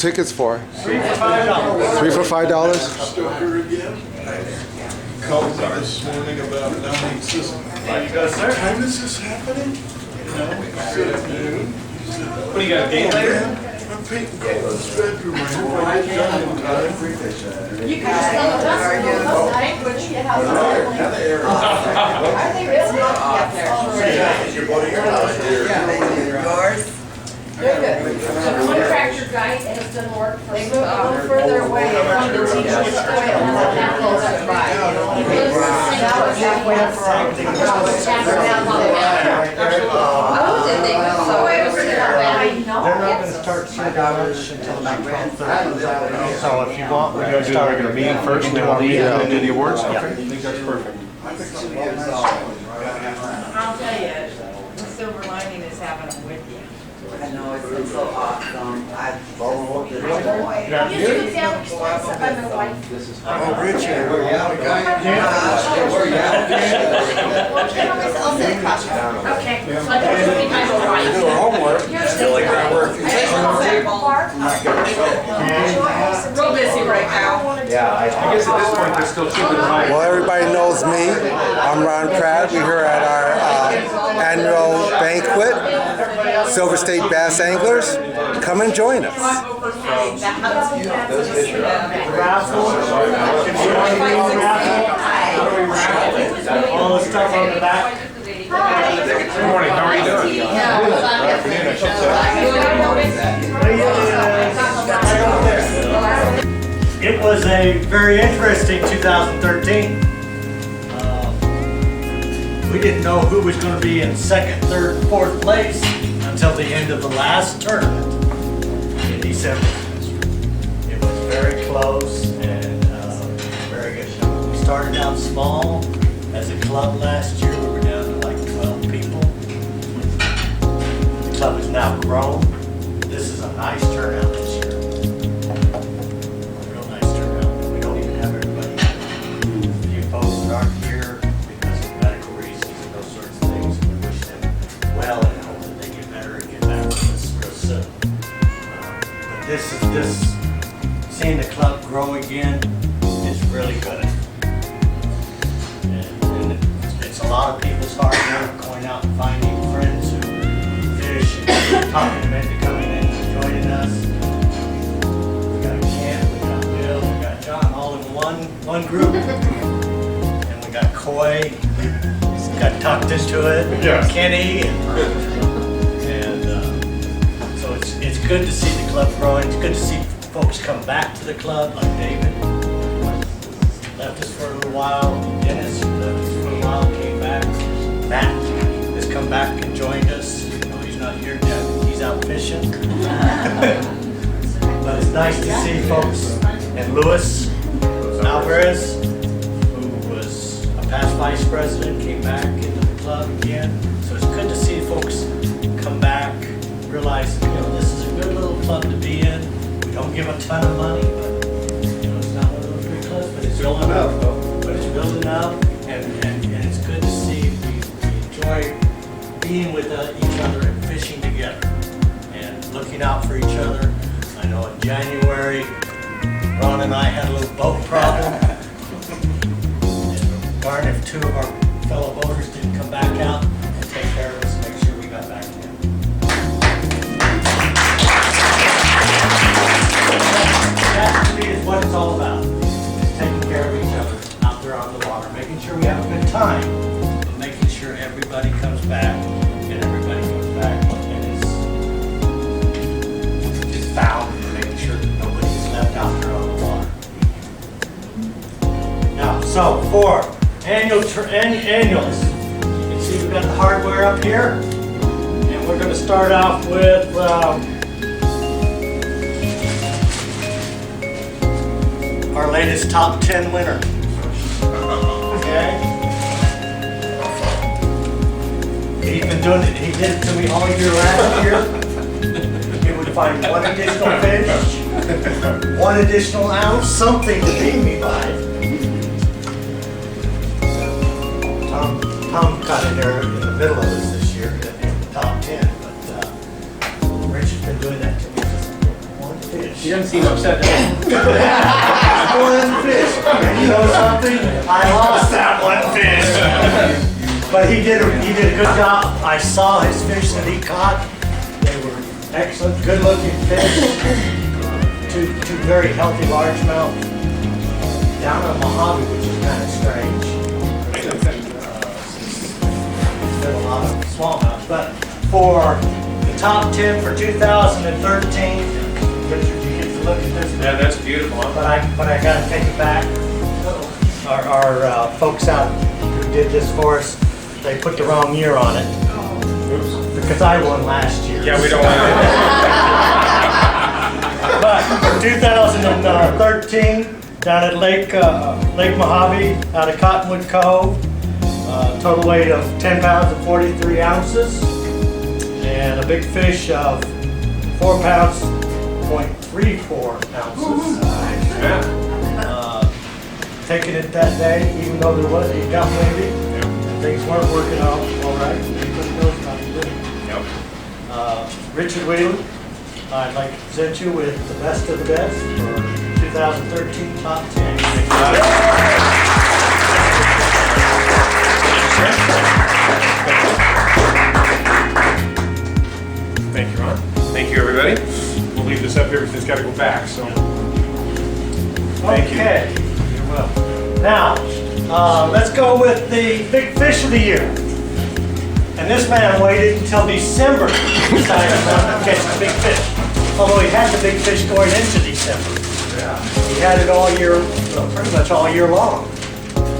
tickets for? $3 for $5. 3 for $5? Still here again? Called me this morning about downloading system. There you go, sir. What time is this happening? You know, he said at noon. What do you got, a date later? I'm painting Colin's bedroom. I hope I get done in time. You can just tell the Are they really? Yeah, Is your buddy here? yours? They're good. The contractor guy has done work for They move a little further away from the teacher's oil. That goes up by, you know what I mean? That was halfway up for our. Oh, did they? So it was I know. They're not gonna start serving lunch until about 12:30. So if you want, we're gonna start our meeting first and then we'll meet and then do the awards. Okay, I think that's perfect. I'll tell you, the silver lining is having them with you. I know, it's been so awesome. You should down by my wife. Oh, Richard, where you at? I'll sit across from her. Okay, so I don't think I know why. Do our homework. You're still like that work. Real busy right now. Yeah, I guess at this point, they're still keeping an eye. Well, everybody knows me. I'm Ron Pratt. We're here at our annual banquet, Silver State Bass Anglers. Come and join us. All the stuff on the back. Good morning, how are you doing? It was a very interesting 2013. We didn't know who was going to be in second, third, fourth place until the end of the last tournament in December. It was very close and very good. We started out small as a club last year. We were down to like 12 people. The club has now grown. This is a nice turnout this year. Real nice turnout. We don't even have everybody. A few folks that aren't here because of medical reasons and those sorts of things. We wish them well and hope that they get better and get back with us real soon. But this seeing the club grow again is really good. And it's a lot of people's hard work going out and finding friends who fish and talking them into coming in and joining us. We got Kent, we got Bill, we got John, all in one group. And we got Coy, he's got tucked into it. Yes. Kenny, and so it's good to see the club growing. It's good to see folks come back to the club, like David. Left us for a little while. Dennis left us for a while, came back. Matt has come back and joined us. You know, he's not here yet. He's out fishing. But it's nice to see folks. And Luis Alvarez, who was a past vice president, came back into the club again. So it's good to see folks come back, realize, you know, this is a good little club to be in. We don't give a ton of money, but you know, it's not one of those big clubs, but it's building up. But it's building up, and it's good to see. We enjoy being with each other and fishing together and looking out for each other. I know in January, Ron and I had a little boat problem. And darn if two of our fellow boaters didn't come back out and take care of us and make sure we got back again. That to me is what it's all about, is taking care of each other out there on the water, making sure we have a good time, but making sure everybody comes back and everybody comes back and is found, and making sure that nobody is left out there on the water. Now, so for annuals, you can see we've got the hardware up here, and we're going to start off with our latest top 10 winner. Okay. He's been doing it. He did it to me all year last year. He would find one additional fish, one additional ounce, something to beat me by. Tom got in there in the middle of this year, in the top 10, but Rich has been doing that to me just one fish. doesn't seem upset. does he? One fish. And you know something? I lost that one fish. But he did a good job. I saw his fish that he caught. They were excellent, good looking fish. Two very healthy largemouth. Down on Mojave, which is kind of strange. There's been a lot of smallmouth. But for the top 10 for 2013, Richard, you get to look at this. Yeah, that's beautiful. But I gotta take it back. Our folks out who did this for us, they put the wrong year on it. Oops. Because I won last year. Yeah, we don't want to. But for 2013, down at Lake Mojave, out of Cottonwood Cove, total weight of 10 pounds and 43 ounces, and a big fish of 4 pounds, 0.34 ounces. Yeah. Taking it that day, even though there was a gum maybe, and things weren't working out all right. We couldn't do it. Yep. Richard Whelan, I'd like to present you with the best of the best for 2013 top 10. Thank you, Ron. Thank you, everybody. We'll leave this up here because it's got to go back. So, thank you. Okay. You're welcome. Now, let's go with the big fish of the year. And this man waited until December to decide to catch the big fish. Although he had the big fish going into December. He had it all year, well, pretty much all year long.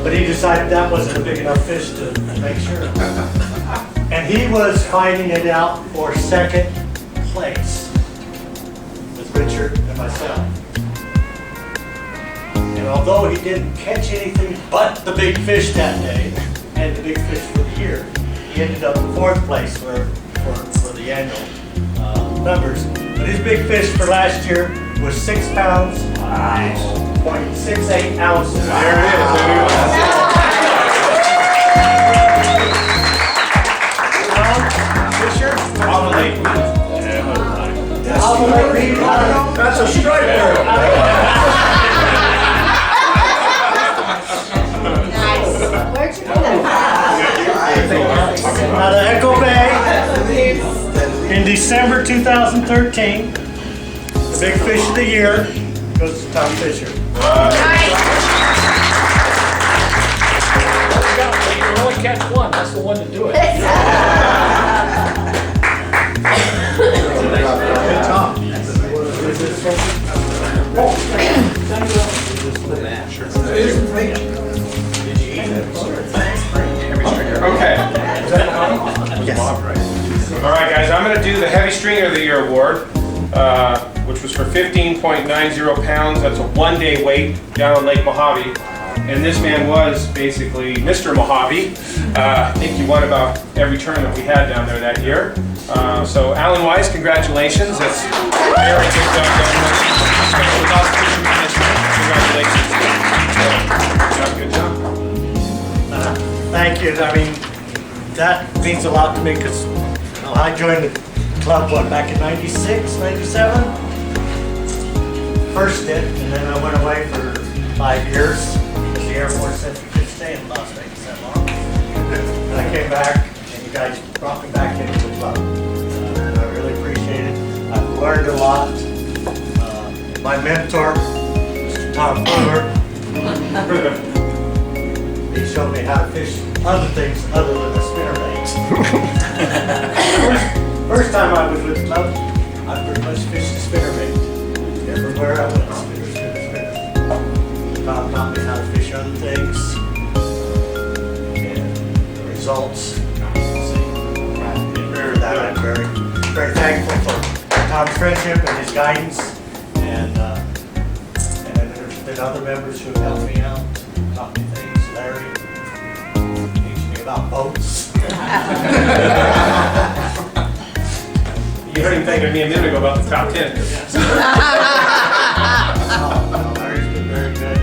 But he decided that wasn't a big enough fish to make sure. And he was fighting it out for second place with Richard and myself. And although he didn't catch anything but the big fish that day, and the big fish for the year, he ended up in fourth place for the annual numbers. But his big fish for last year was 6 pounds, 0.68 ounces. There it is. Fisher? Omelette. That's a stripe there. Where'd you get that? Out of Echo Bay, in December 2013, the big fish of the year goes to Tom Fisher. You only catch one. That's the one to do it. Okay. All right, guys, I'm going to do the Heavy Stringer of the Year award, which was for 15.90 pounds. That's a one-day weight down on Lake Mojave. And this man was basically Mr. Mojave. I think he won about every tournament we had down there that year. So Alan Weiss, congratulations. That's very good job done. Congratulations. Good job. Thank you. I mean, that means a lot to me because I joined the club, back in 96, 97? First stint, and then I went away for 5 years because the Air Force said we could stay in Las Vegas that long. And I came back, and you guys brought me back into the club. And I really appreciate it. I've learned a lot. My mentor, Mr. Tom Fuller, he showed me how to fish other things other than the spinnerbait. First time I was with the club, I pretty much fished the spinnerbait. Everywhere I went, spinner. Tom taught me how to fish other things. And the results, that I'm very, very thankful for Tom's friendship and his guidance. And there's been other members who have helped me out, taught me things. Larry teach me about boats. You heard him thanking me a minute ago about the top 10. Larry's been very good.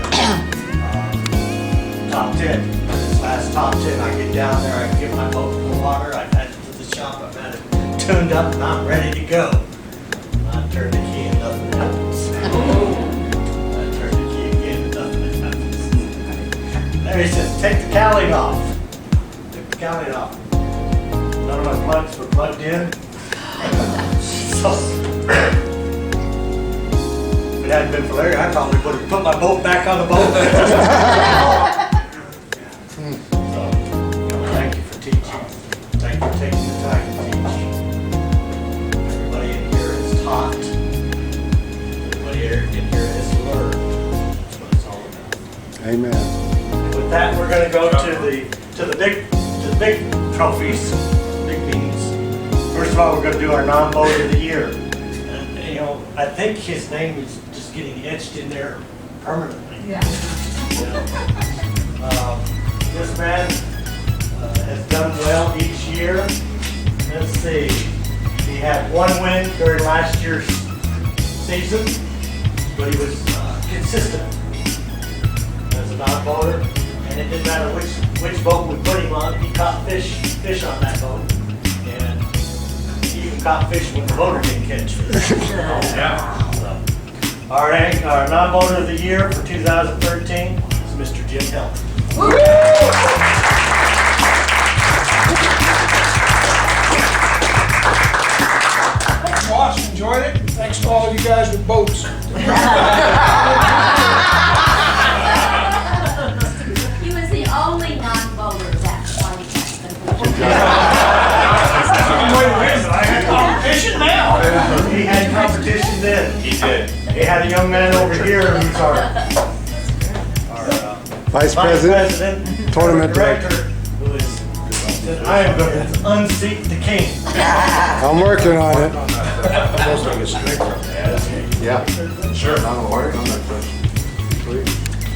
Top 10. This last top 10, I get down there, I get my boat in the water, I've had it to the shop, I've had it tuned up, and I'm ready to go. I turn the key and nothing happens. he says, take the cowling off. Take the cowling off. None of my plugs were plugged in. So, if it hadn't been for Larry, I probably would have put my boat back on the boat. So, thank you for teaching. Thank you for taking the time to teach. Everybody in here is taught. Everybody in here has learned. That's what it's all about. Amen. With that, we're gonna go to the big trophies, big meetings. First of all, we're gonna do our non-vote of the year. And, you know, I think his name is just getting etched in there permanently. Yeah. You know? This man has done well each year. Let's see, he had one win during last year's season, but he was consistent as a non-voter, and it didn't matter which boat we put him on, he caught fish on that boat, and he even caught fish when the voter didn't catch fish. Yeah. So, our non-voter of the year for 2013 is Mr. Jim Hill. Watched, enjoyed it. Thanks to all of you guys with boats. He was the only non-voter that won I had competition now. He had competition then. He did. He had a young man over here who's our Vice vice President, president, tournament director, who is, said, I am going to unseat the king. I'm working on it. Almost like a straight from Yeah. Sure. I'm working on that question.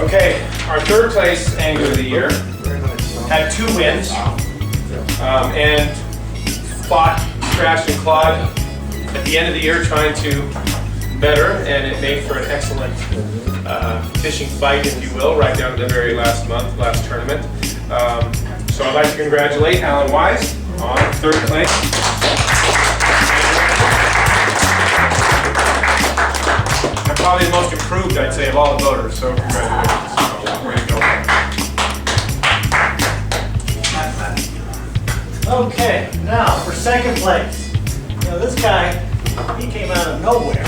Okay, our third place angler of the year had 2 wins and fought, scratched, and clawed at the end of the year trying to better, and it made for an excellent fishing fight, if you will, right down to the very last tournament. So I'd like to congratulate Alan Weiss on 3rd place. And probably the most improved, I'd say, of all the voters, so congratulations. So, way to go. Okay, now for second place. You know, this guy, he came out of nowhere.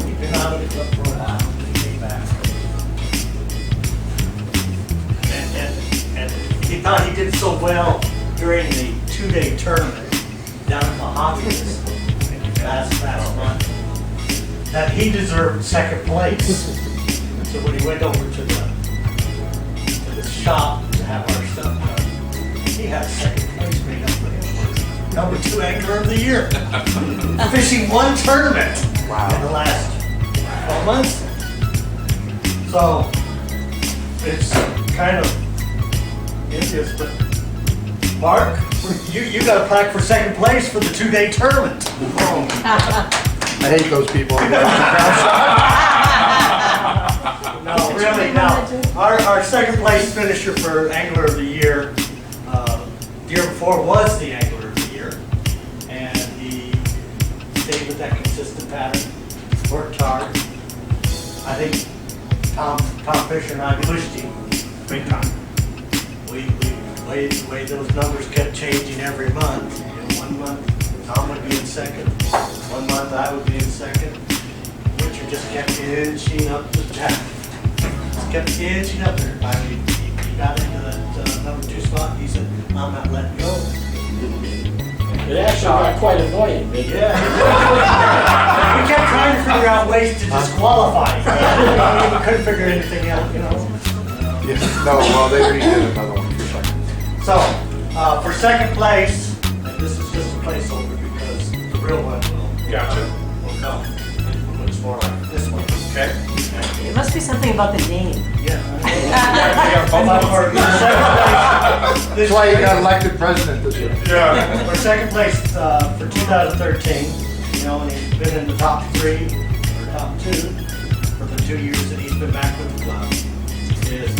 He'd been out of the club for a while, and he came back. And he thought he did so well during the 2-day tournament down in Mojave last month that he deserved second place. So when he went over to the shop to have our stuff done, he had second place made up for him. Number 2 angler of the year. Fishing 1 tournament in the last 12 months. So it's kind of envious, but Mark, you got a plaque for second place for the 2-day tournament. I hate those people. No, really, no. Our second place finisher for angler of the year, the year before was the angler of the year. And he stayed with that consistent pattern, worked hard. I think Tom Fisher and I pushed him big time. The way those numbers kept changing every month. You know, 1 month Tom would be in second, 1 month I would be in second. Richard just kept inching up the jack. Just kept inching up there. Finally, he got into that number 2 spot. He said, I'm not letting go. It actually got quite annoying. Yeah. We kept trying to figure out ways to disqualify him. We couldn't figure anything out, you know. No, well, they redid another one for second. So, for second place, and this is just a placeholder because the real one will come. It's more like this one. Okay. It must be something about the name. Yeah. That's why you got elected president this year. Yeah. For second place for 2013, you know, and he's been in the top 3 or top 2 for the 2 years that he's been back with the club, is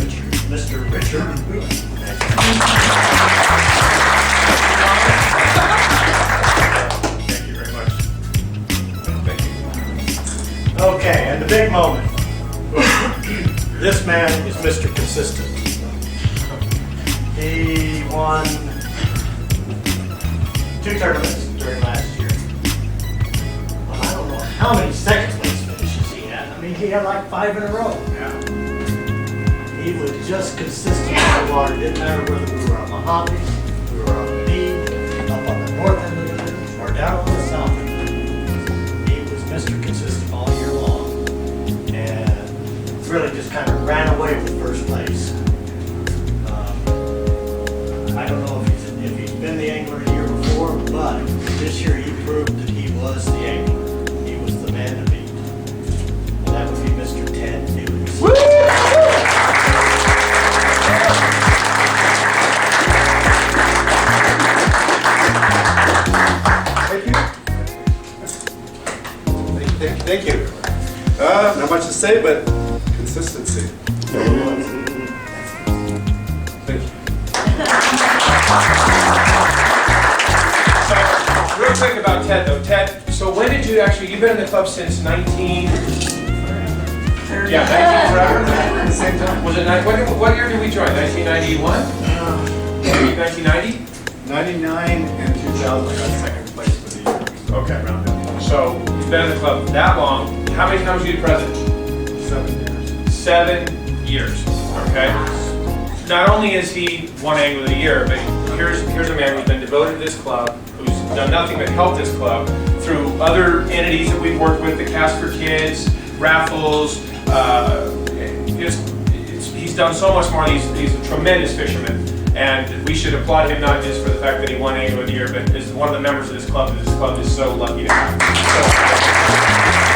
Mr. Richard. Thank you very much. Thank you. Okay, and the big moment. This man is Mr. Consistent. He won 2 tournaments during last year. Well, I don't know how many second place finishes he had. I mean, he had like 5 in a row. He was just consistent on the water. Didn't matter whether we were on Mojave, we were on the Mead, up on the north end of the village, or down on the south end of the village. He was Mr. Consistent all year long. And really just kind of ran away with first place. I don't know if he's been the angler a year before, but this year he proved that he was the angler. He was the man to beat. And that would be Mr. Ted Felix. Thank you. Not much to say, but consistency. Thank you. So, real quick about Ted though. Ted, so when did you actually, you've been in the club since 19... Yeah, 19 forever? Same time. Was it, what year did we join? 1991? Maybe 1990? 99 and 2000, I got second place for the year. Okay. So, you've been in the club that long. How many times were you president? 7 years. 7 years, okay? Not only is he one angler of the year, but here's a man who's been devoted to this club, who's done nothing but help this club through other entities that we've worked with, the Cast for Kids, raffles, he's done so much more. He's a tremendous fisherman, and we should applaud him not just for the fact that he won Angler of the Year, but as one of the members of this club is so lucky to have. So,